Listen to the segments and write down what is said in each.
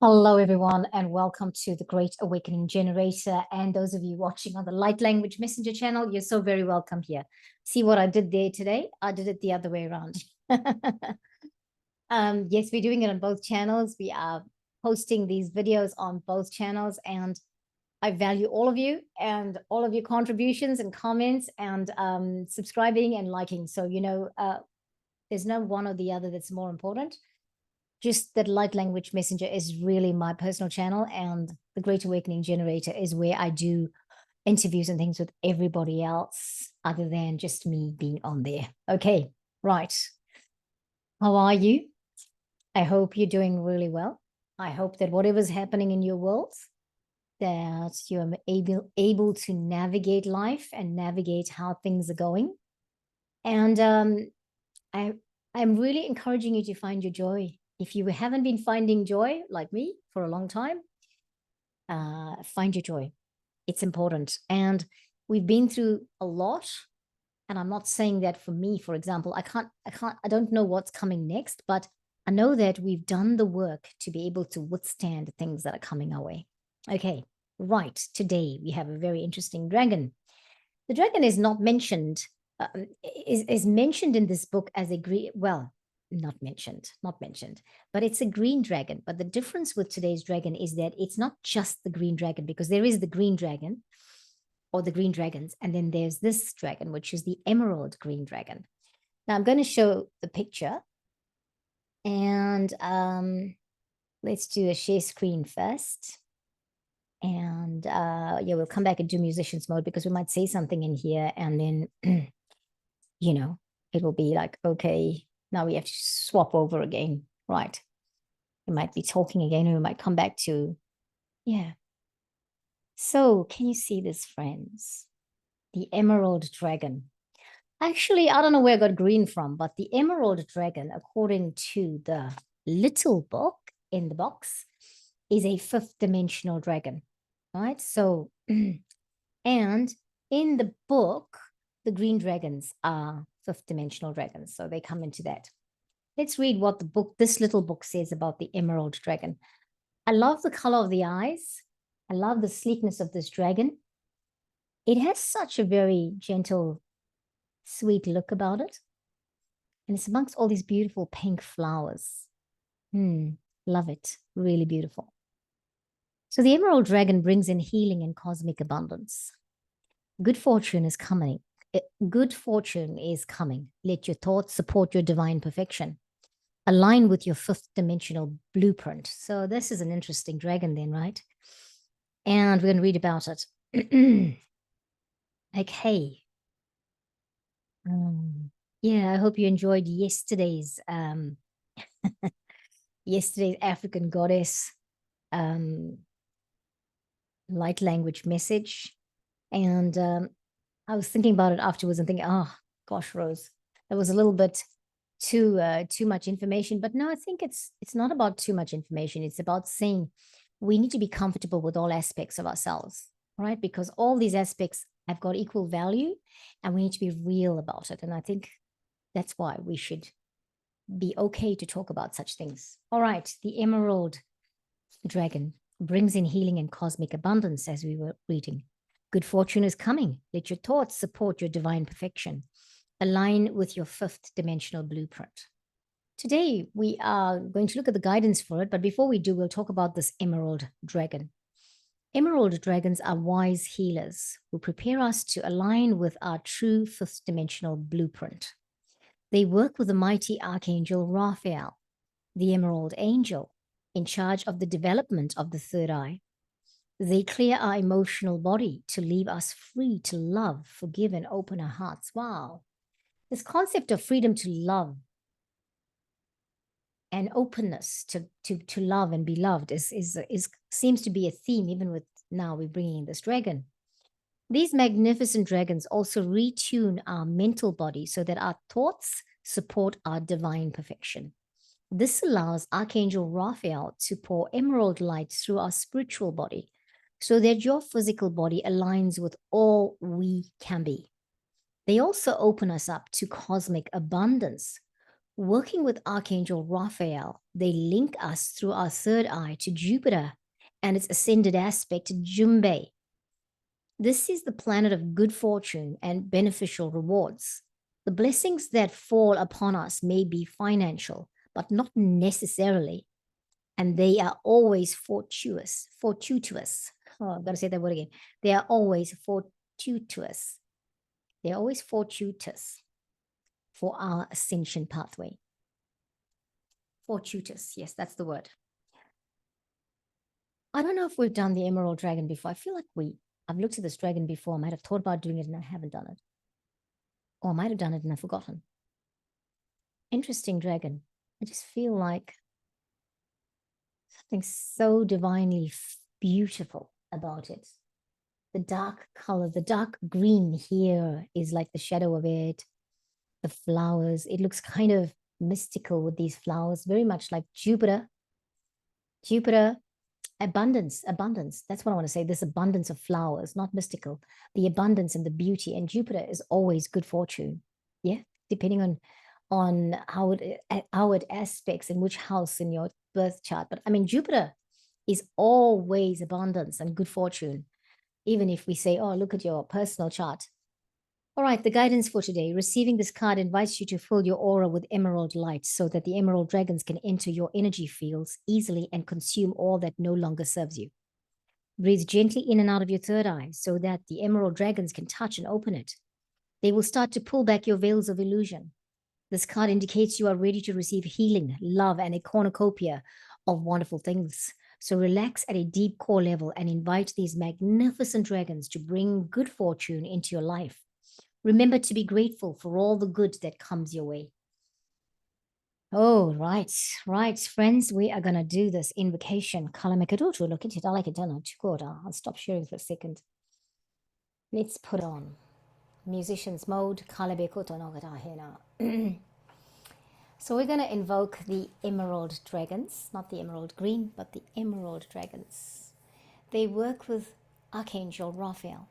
Hello, everyone, and welcome to the Great Awakening Generator. And those of you watching on the Light Language Messenger channel, you're so very welcome here. See what I did there today? I did it the other way around. Yes, we're doing it on both channels. We are posting these videos on both channels, and I value all of you and all of your contributions and comments and subscribing and liking. So, there's no one or the other that's more important. Just that Light Language Messenger is really my personal channel, and the Great Awakening Generator is where I do interviews and things with everybody else other than just me being on there. Okay, right. How are you? I hope you're doing really well. I hope that whatever's happening in your world, that you're able to navigate life and navigate how things are going. And I'm really encouraging you to find your joy. If you haven't been finding joy like me for a long time, find your joy. It's important. And we've been through a lot. And I'm not saying that for me, for example, I don't know what's coming next, but I know that we've done the work to be able to withstand things that are coming our way. Okay, right. Today we have a very interesting dragon. The dragon is not mentioned, is mentioned in this book as a green, well, not mentioned, but it's a green dragon. But the difference with today's dragon is that it's not just the green dragon, because there is the green dragon or the green dragons. And then there's this dragon, which is the emerald green dragon. Now I'm going to show the picture, and let's do a share screen first. And yeah, we'll come back and do musicians mode because we might say something in here, and then, it will be like, okay, now we have to swap over again, right? We might be talking again, or we might come back to, yeah. So can you see this, friends? The emerald dragon. Actually, I don't know where I got green from, but the emerald dragon, according to the little book in the box, is a fifth dimensional dragon, right? So, and in the book, the green dragons are fifth dimensional dragons. So they come into that. Let's read what this little book says about the emerald dragon. I love the color of the eyes. I love the sleekness of this dragon. It has such a very gentle, sweet look about it. And it's amongst all these beautiful pink flowers. Love it. Really beautiful. So the emerald dragon brings in healing and cosmic abundance. Good fortune is coming. Good fortune is coming. Let your thoughts support your divine perfection. Align with your fifth dimensional blueprint. So this is an interesting dragon then, right? And we're going to read about it. Okay. Yeah, I hope you enjoyed yesterday's African goddess light language message. And I was thinking about it afterwards and thinking, oh gosh, Rose, that was a little bit too much information. But no, I think it's not about too much information. It's about saying we need to be comfortable with all aspects of ourselves, right? Because all these aspects have got equal value, and we need to be real about it. And I think that's why we should be okay to talk about such things. All right, the emerald dragon brings in healing and cosmic abundance, as we were reading. Good fortune is coming. Let your thoughts support your divine perfection. Align with your fifth dimensional blueprint. Today, we are going to look at the guidance for it, but before we do, we'll talk about this emerald dragon. Emerald dragons are wise healers who prepare us to align with our true fifth dimensional blueprint. They work with the mighty archangel Raphael, the emerald angel, in charge of the development of the third eye. They clear our emotional body to leave us free to love, forgive, and open our hearts. Wow. This concept of freedom to love and openness to love and be loved seems to be a theme, even with now we're bringing in this dragon. These magnificent dragons also retune our mental body so that our thoughts support our divine perfection. This allows Archangel Raphael to pour emerald light through our spiritual body so that your physical body aligns with all we can be. They also open us up to cosmic abundance, Working with Archangel Raphael, they link us through our third eye to Jupiter and its ascended aspect to Jumbe. This is the planet of good fortune and beneficial rewards. The blessings that fall upon us may be financial, but not necessarily. And they are always fortuitous. Oh, I've got to say that word again. They are always fortuitous. They're always fortuitous for our ascension pathway. Fortuitous. Yes, that's the word. I don't know if we've done the Emerald Dragon before. I feel like I've looked at this dragon before. I might have thought about doing it and I haven't done it. Or I might have done it and I've forgotten. Interesting dragon. I just feel like something so divinely beautiful about it. The dark color, the dark green here is like the shadow of it. The flowers, it looks kind of mystical with these flowers, very much like Jupiter. Abundance. That's what I want to say. This abundance of flowers, not mystical. The abundance and the beauty. And Jupiter is always good fortune. Yeah, depending on how it aspects in which house in your birth chart. But I mean, Jupiter is always abundance and good fortune. Even if we say, oh, look at your personal chart. All right, the guidance for today. Receiving this card invites you to fill your aura with emerald light so that the emerald dragons can enter your energy fields easily and consume all that no longer serves you. Breathe gently in and out of your third eye so that the emerald dragons can touch and open it. They will start to pull back your veils of illusion. This card indicates you are ready to receive healing, love, and a cornucopia of wonderful things. So relax at a deep core level and invite these magnificent dragons to bring good fortune into your life. Remember to be grateful for all the good that comes your way. Oh, right, friends. We are going to do this invocation. Look at it. I like it. I'll stop sharing for a second. Let's put on musician's mode. So we're going to invoke the emerald dragons, not the emerald green, but the emerald dragons. They work with Archangel Raphael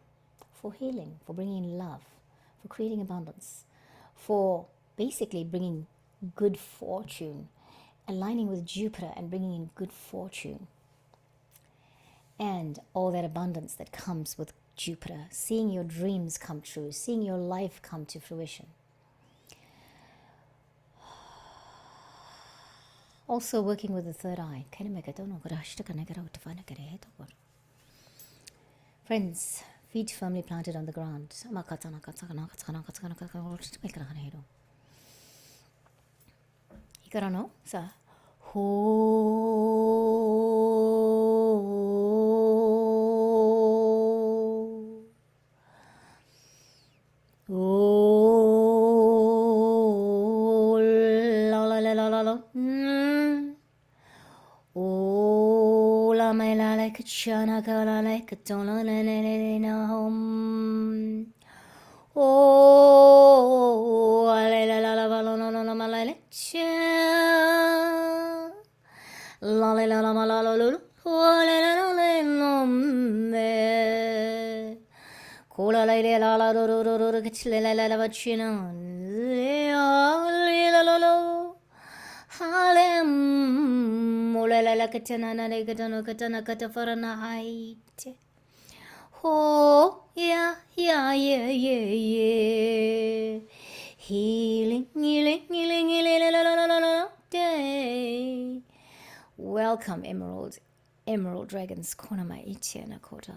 for healing, for bringing love, for creating abundance, for basically bringing good fortune, aligning with Jupiter and bringing in good fortune and all that abundance that comes with Jupiter, seeing your dreams come true, seeing your life come to fruition. Also working with the third eye. Friends, feet firmly planted on the ground. Hikarano sa Chana kala like tola na home. Oh, la la la la la la la la la la cha. La la la la la la la la la la la la me. Kola la la la la la la la la la la la la china. La la la. Halem, la katana na katana katafarana height. Oh, yeah. Healing day. Welcome, Emerald Dragons, Konama Itiana Kota.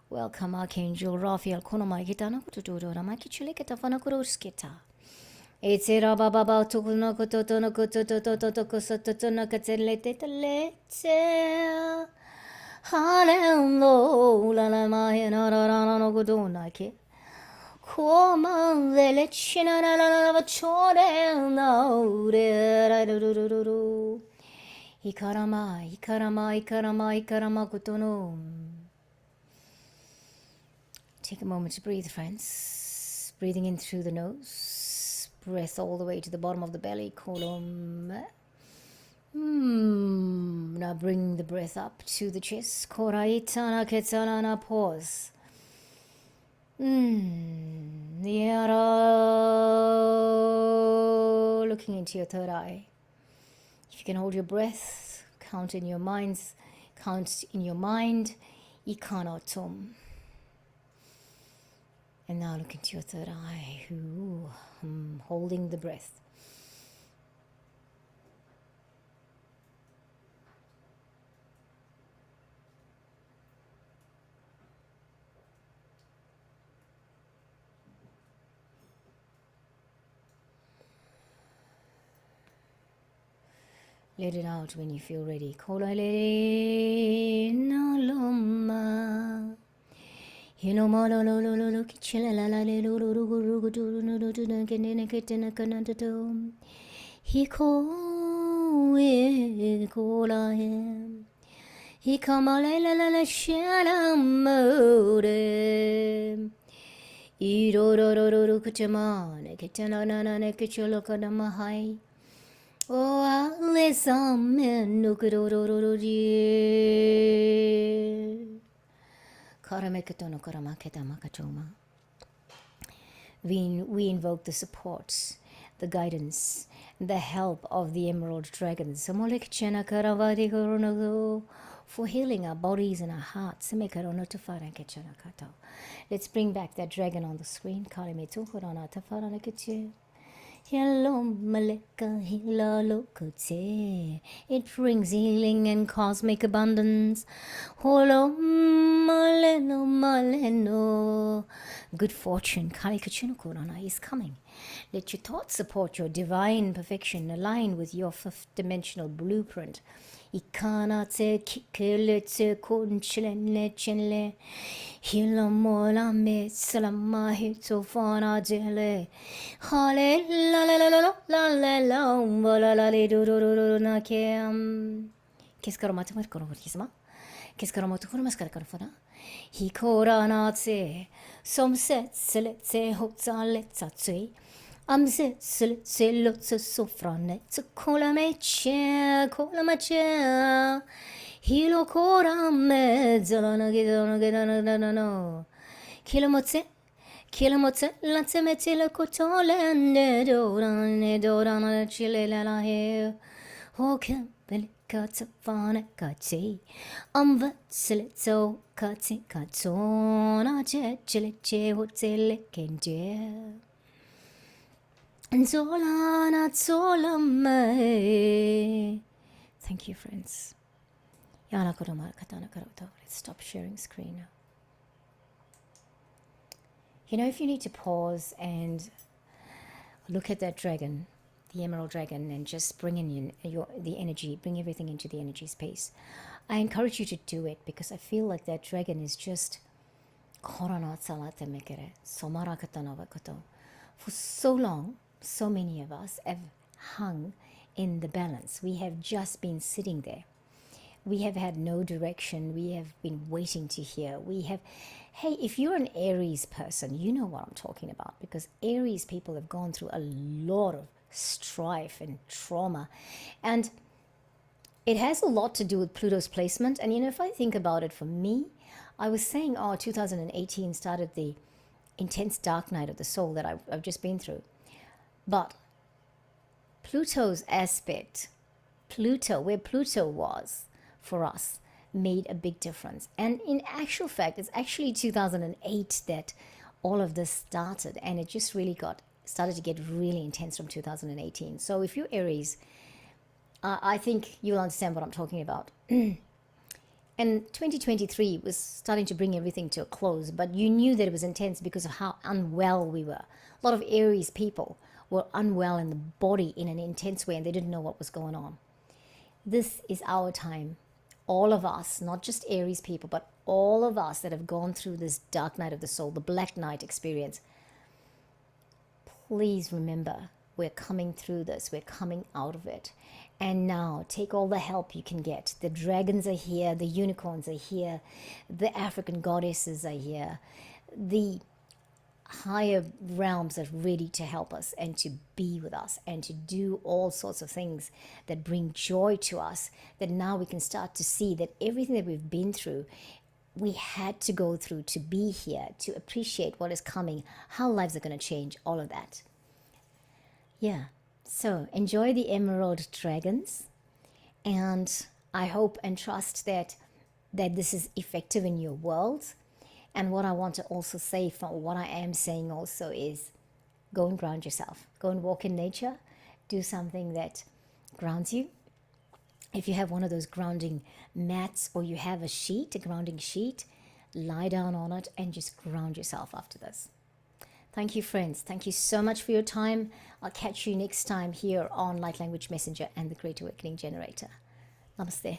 Welcome, Archangel Raphael, Konama Gitana Kutudora, Makichule Katafana Kuruskita. It's a baba to no cotono cototototocosotona catelete. Hallelujah, la maya no godona ke. Come the lechina la chore no de. Ikarama cotono. Take a moment to breathe, friends. Breathing in through the nose. Breath all the way to the bottom of the belly column. Now bring the breath up to the chest. Koraitana ketana pause. looking into your third eye. If you can hold your breath, count in your mind, ikanotum. And now look into your third eye, holding the breath. Let it out when you feel ready. Oh, listen, no good. We invoke the support, the guidance, the help of the emerald dragons for healing our bodies and our hearts. Let's bring back that dragon on the screen. Hello, Malika, hello, Kote. It brings healing and cosmic abundance. Hello, Maleno. Good fortune, Kali Kachunukurana is coming. Let your thoughts support your divine perfection, align with your fifth dimensional blueprint. Ikanate kikelete kunchlene chenle. Hilamola me salama hitofana dele. Hale la la la la la la la la la la do do do do na kem. Kiskaromata markorokisma. Kiskaromata kurmaskarkarfana. Hikoranatse. Somset seletse hotsaletsatse. Amset seletse lotse sofranet. Kolamache. Hilo korame zalana gidana no. Kilomotse lante metile kotole ne dorana chile la he. Hokem belikata fane kati. Selito kati katona che hotele kende. Zolana zolame. Thank you, friends. Let's stop sharing screen now. If you need to pause and look at that dragon, the emerald dragon, and just bring in the energy, bring everything into the energy space, I encourage you to do it, because I feel like that dragon is just for so long. So many of us have hung in the balance. We have just been sitting there. We have had no direction. We have been waiting to hear. Hey, if you're an Aries person, you know what I'm talking about, because Aries people have gone through a lot of strife and trauma. And it has a lot to do with Pluto's placement. And if I think about it, for me, I was saying, 2018 started the intense dark night of the soul that I've just been through. But Pluto's aspect, where Pluto was for us, made a big difference. And in actual fact, it's actually 2008 that all of this started, and it just really started to get really intense from 2018. So if you're Aries, I think you'll understand what I'm talking about. And 2023 was starting to bring everything to a close, but you knew that it was intense because of how unwell we were. A lot of Aries people were unwell in the body in an intense way, and they didn't know what was going on. This is our time. All of us, not just Aries people, but all of us that have gone through this dark night of the soul, the black night experience, please remember, we're coming through this. We're coming out of it. And now take all the help you can get. The dragons are here. The unicorns are here. The African goddesses are here. The higher realms are ready to help us and to be with us and to do all sorts of things that bring joy to us, that now we can start to see that everything that we've been through, we had to go through to be here, to appreciate what is coming, how lives are going to change, all of that. Yeah. So enjoy the emerald dragons, and I hope and trust that this is effective in your world. And what I want to also say, from what I am saying also, is go and ground yourself. Go and walk in nature. Do something that grounds you. If you have one of those grounding mats, or you have a sheet, a grounding sheet, lie down on it and just ground yourself after this. Thank you, friends. Thank you so much for your time. I'll catch you next time here on Light Language Messenger and the Great Awakening Generator. Namaste.